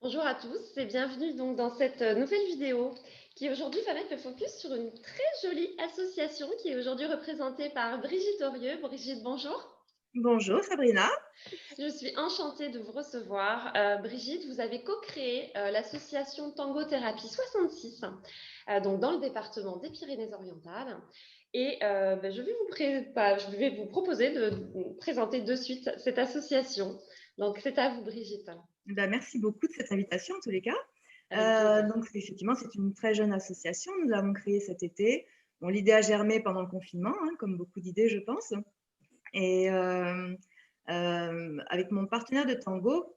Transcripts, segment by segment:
Bonjour à tous et bienvenue donc dans cette nouvelle vidéo qui aujourd'hui va mettre le focus sur une très jolie association qui est aujourd'hui représentée par Brigitte Aurieux. Brigitte, bonjour. Bonjour Sabrina. Je suis enchantée de vous recevoir. Brigitte, vous avez co-créé l'association Tango Thérapie 66, donc dans le département des Pyrénées-Orientales. Et je vais vous proposer de présenter de suite cette association. Donc c'est à vous, Brigitte. Merci beaucoup de cette invitation en tous les cas. Avec plaisir. Donc effectivement, c'est une très jeune association. Nous l'avons créée cet été. Bon, l'idée a germé pendant le confinement, comme beaucoup d'idées, je pense. Et avec mon partenaire de tango,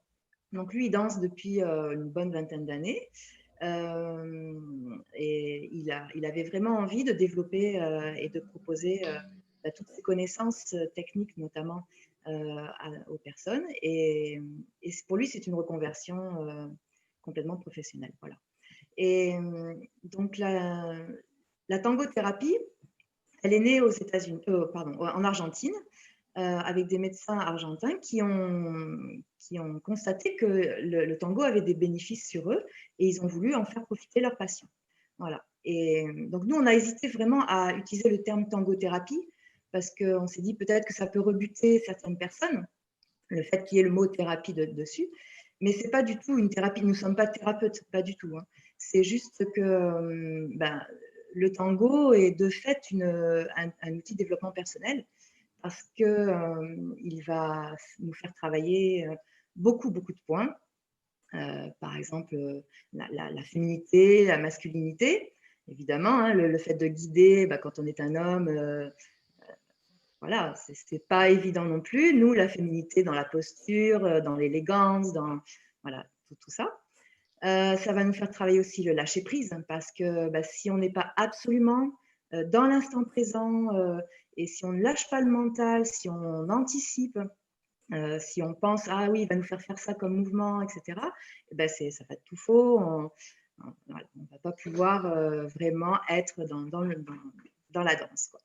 donc lui, il danse depuis une bonne vingtaine d'années. Et il avait vraiment envie de développer et de proposer toutes ses connaissances techniques, notamment aux personnes. Et pour lui, c'est une reconversion complètement professionnelle. Voilà. Et donc, la tangothérapie, elle est née aux États-Unis, en Argentine, avec des médecins argentins qui ont constaté que le tango avait des bénéfices sur eux et ils ont voulu en faire profiter leurs patients. Voilà. Et donc, nous, on a hésité vraiment à utiliser le terme tangothérapie parce qu'on s'est dit peut-être que ça peut rebuter certaines personnes, le fait qu'il y ait le mot thérapie dessus. Mais ce n'est pas du tout une thérapie. Nous ne sommes pas thérapeutes, pas du tout. C'est juste que le tango est de fait un outil de développement personnel parce qu'il va nous faire travailler beaucoup, beaucoup de points. Par exemple, la féminité, la masculinité, évidemment, le fait de guider quand on est un homme, voilà, c'est pas évident non plus. Nous, la féminité dans la posture, dans l'élégance, dans voilà, tout ça. Ça va nous faire travailler aussi le lâcher prise parce que si on n'est pas absolument dans l'instant présent et si on ne lâche pas le mental, si on anticipe, si on pense ah oui, il va nous faire ça comme mouvement, etc. Ça va être tout faux. On ne va pas pouvoir vraiment être dans la danse, quoi.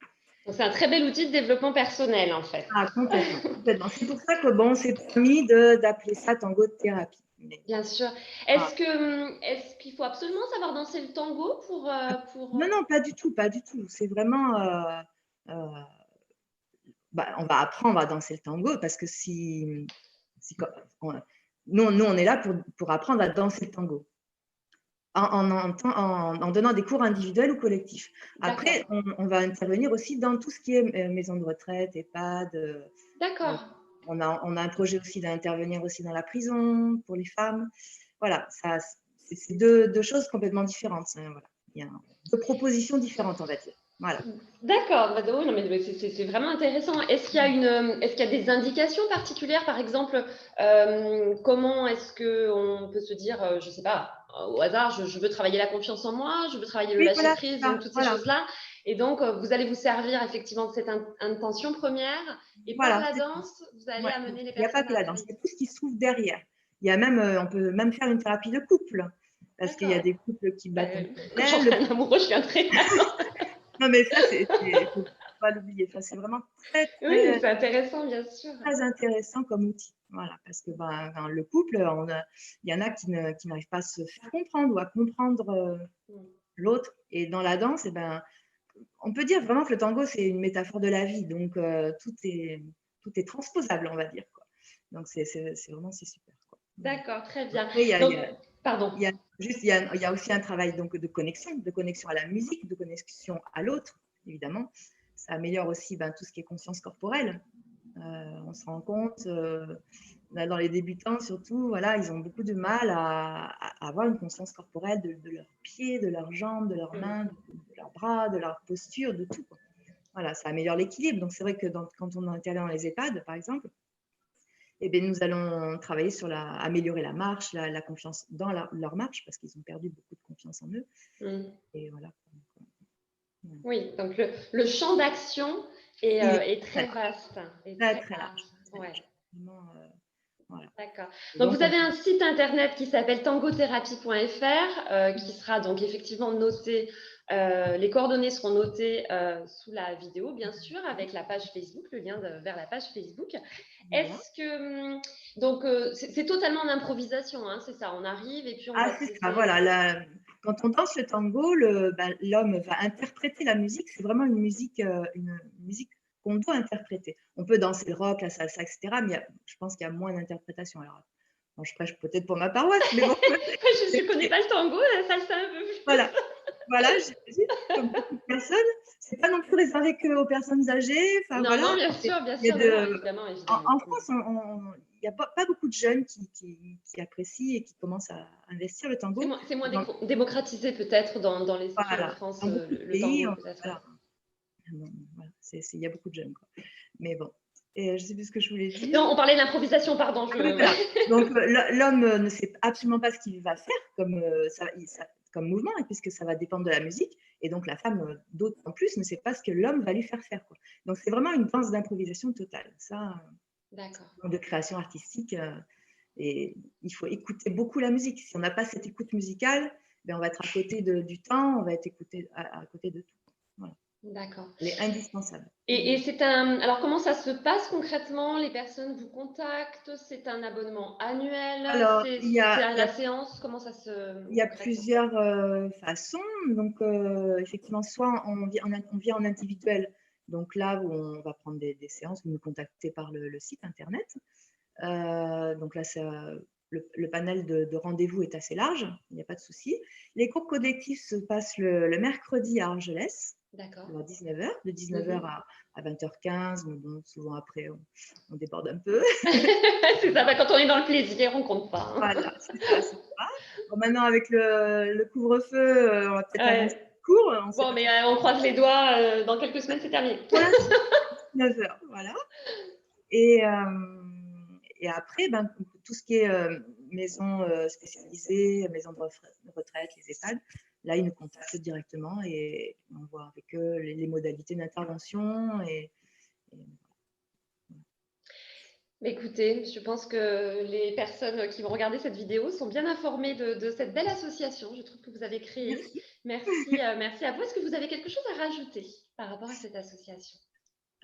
Donc, c'est un très bel outil de développement personnel, en fait. Ah, complètement, complètement. C'est pour ça que bon, c'est permis d'appeler ça tango thérapie. Mais, Bien sûr. ah, Est-ce qu'il faut absolument savoir danser le tango non, non, pas du tout, pas du tout. C'est vraiment, euh, on va apprendre à danser le tango parce que si on, nous, on est là pour apprendre à danser le tango en donnant des cours individuels ou collectifs. D'accord. Après, on va intervenir aussi dans tout ce qui est maison de retraite, EHPAD. Euh, D'accord. on a un projet aussi d'intervenir aussi dans la prison pour les femmes. Voilà, c'est deux choses complètement différentes. Voilà. Il y a deux propositions différentes, on va dire. Voilà. D'accord. Bah, oui, non, mais c'est vraiment intéressant. Est-ce qu'il y a des indications particulières, par exemple, comment est-ce qu'on peut se dire, je ne sais pas, au hasard, je veux travailler la confiance en moi, je veux travailler le Oui, lâcher voilà, c'est prise, ça. donc toutes ces Voilà, choses-là. Et donc, vous allez vous servir effectivement de cette intention première, et par voilà, la c'est ça. danse, vous allez Ouais. amener les Il n'y a pas personnes que à la danse, arriver il y a ici. tout ce qui se trouve derrière. Il y a même, on peut même faire une thérapie de couple parce qu'il y a D'accord. des couples qui Bah, battent en quand parallèle. j'entraîne un amoureux, je viendrai. Non, mais ça, faut pas l'oublier. Ça, c'est vraiment très, Oui, très, c'est intéressant, bien sûr. très intéressant comme outil. Voilà, parce que dans le couple, il y en a qui n'arrivent pas à se faire comprendre ou à comprendre Mm. l'autre. Et dans la danse, on peut dire vraiment que le tango, c'est une métaphore de la vie. Donc, tout est transposable, on va dire, quoi. Donc, c'est super, quoi. D'accord, très bien. Après, Donc, pardon. il y a aussi un travail donc, de connexion à la musique, de connexion à l'autre, évidemment. Ça améliore aussi tout ce qui est conscience corporelle. On se rend compte, là, dans les débutants surtout, voilà, ils ont beaucoup de mal à avoir une conscience corporelle de leurs pieds, de leurs jambes, de leurs mains, de leurs bras, de leur posture, de tout, quoi. Voilà, ça améliore l'équilibre. Donc c'est vrai que quand on intervient dans les EHPAD, par exemple, nous allons travailler sur améliorer la marche, la confiance dans leur marche, parce qu'ils ont perdu beaucoup de confiance en eux. Mm. Et voilà. Oui, donc le champ d'action Il est est très très large, vaste et très, très très large, large. très Ouais, large. Vraiment, voilà. d'accord. Et Donc donc, vous avez un site internet qui s'appelle tangothérapie.fr qui sera donc effectivement noté Les coordonnées seront notées sous la vidéo, bien sûr, avec la page Facebook, le lien vers la page Facebook. Voilà. Est-ce que donc c'est totalement en improvisation, hein, c'est ça, on arrive et puis on va C'est poser. ça, voilà. Quand on danse le tango, l'homme va interpréter la musique. C'est vraiment une musique qu'on doit interpréter. On peut danser le rock, la salsa, etc. Mais je pense qu'il y a moins d'interprétation. Alors, bon, je prêche peut-être pour ma paroisse, mais bon. Je ne connais pas le tango, la salsa un peu plus. Voilà, j'imagine, comme beaucoup de personnes. C'est pas non plus réservé qu'aux personnes âgées. Enfin, Non, voilà. non, bien sûr, non, évidemment, évidemment. En France, il n'y a pas beaucoup de jeunes qui apprécient et qui commencent à investir le tango. C'est moins démocratisé peut-être dans l'esprit en Voilà. France, Dans beaucoup de le pays, tango peut-être. voilà. Voilà. Il y a beaucoup de jeunes, quoi. Mais bon. Et je ne sais plus ce que je voulais dire. Non, on parlait de l'improvisation, pardon. Voilà. Donc, l'homme ne sait absolument pas ce qu'il va faire comme mouvement, puisque ça va dépendre de la musique. Et donc, la femme, d'autant plus, ne sait pas ce que l'homme va lui faire faire, quoi. Donc, c'est vraiment une danse d'improvisation totale. Ça, de création artistique. Et il faut écouter beaucoup la musique. Si on n'a pas cette écoute musicale, on va être à côté du temps, on va être à côté de tout. Voilà. D'accord. Elle est indispensable. Et alors, comment ça se passe concrètement? Les personnes vous contactent? C'est un abonnement annuel? Alors, c'est à la séance? Comment ça se… Il y a plusieurs façons. Donc, effectivement, soit on vient en individuel. Donc là, où on va prendre des séances, vous nous contactez par le site internet. Donc là, le panel de rendez-vous est assez large, il n'y a pas de souci. Les cours collectifs se passent le mercredi à Argelès. D'accord. À 19h, de 19h à 20h15, mais bon, souvent après, on déborde un peu. C'est ça, quand on est dans le plaisir, on ne compte pas. Hein. Voilà, c'est ça. Bon, maintenant, avec le couvre-feu, on va peut-être avancer le cours. Bon, mais on croise les doigts, dans quelques semaines, c'est terminé. Voilà, 19h, voilà. Et après, tout ce qui est maison spécialisée, maison de retraite, les EHPAD, là, ils nous contactent directement et on voit avec eux les modalités d'intervention. Écoutez, je pense que les personnes qui vont regarder cette vidéo sont bien informées de cette belle association, je trouve, que vous avez créée. Merci à vous. Est-ce que vous avez quelque chose à rajouter par rapport à cette association?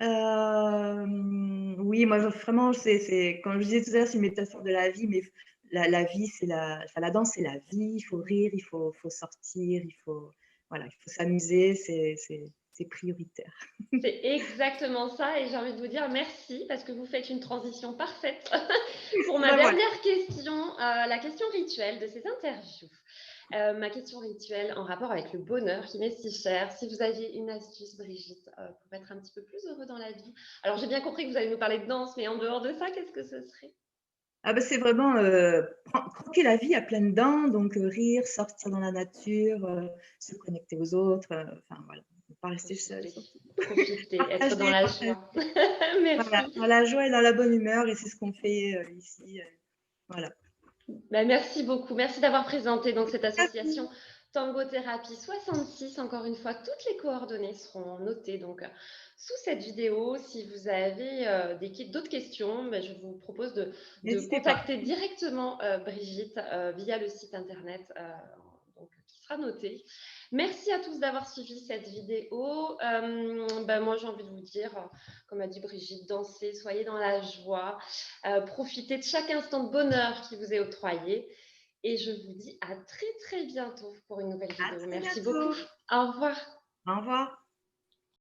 Oui, moi vraiment, comme je disais tout à l'heure, c'est une métaphore de la vie, mais la vie, c'est la danse, c'est la vie. Il faut rire, il faut sortir, il faut s'amuser, c'est prioritaire. C'est exactement ça, et j'ai envie de vous dire merci parce que vous faites une transition parfaite pour ma dernière question, la question rituelle de ces interviews. Ma question rituelle en rapport avec le bonheur qui m'est si cher. Si vous aviez une astuce, Brigitte, pour être un petit peu plus heureux dans la vie. Alors, j'ai bien compris que vous allez nous parler de danse, mais en dehors de ça, qu'est-ce que ce serait? C'est vraiment croquer la vie à pleines dents, donc rire, sortir dans la nature, se connecter aux autres, enfin voilà, ne pas rester seul. Profiter, être dans la joie. Merci. Voilà, dans la joie et dans la bonne humeur, et c'est ce qu'on fait ici. Voilà. Merci beaucoup. Merci d'avoir présenté donc cette association Tango Thérapie 66. Encore une fois, toutes les coordonnées seront notées donc sous cette vidéo. Si vous avez d'autres questions, je vous propose de contacter directement Brigitte via le site internet qui sera noté. Merci à tous d'avoir suivi cette vidéo. Moi, j'ai envie de vous dire, comme a dit Brigitte, dansez, soyez dans la joie, profitez de chaque instant de bonheur qui vous est octroyé. Et je vous dis à très, très bientôt pour une nouvelle vidéo. Merci beaucoup. Au revoir. Au revoir.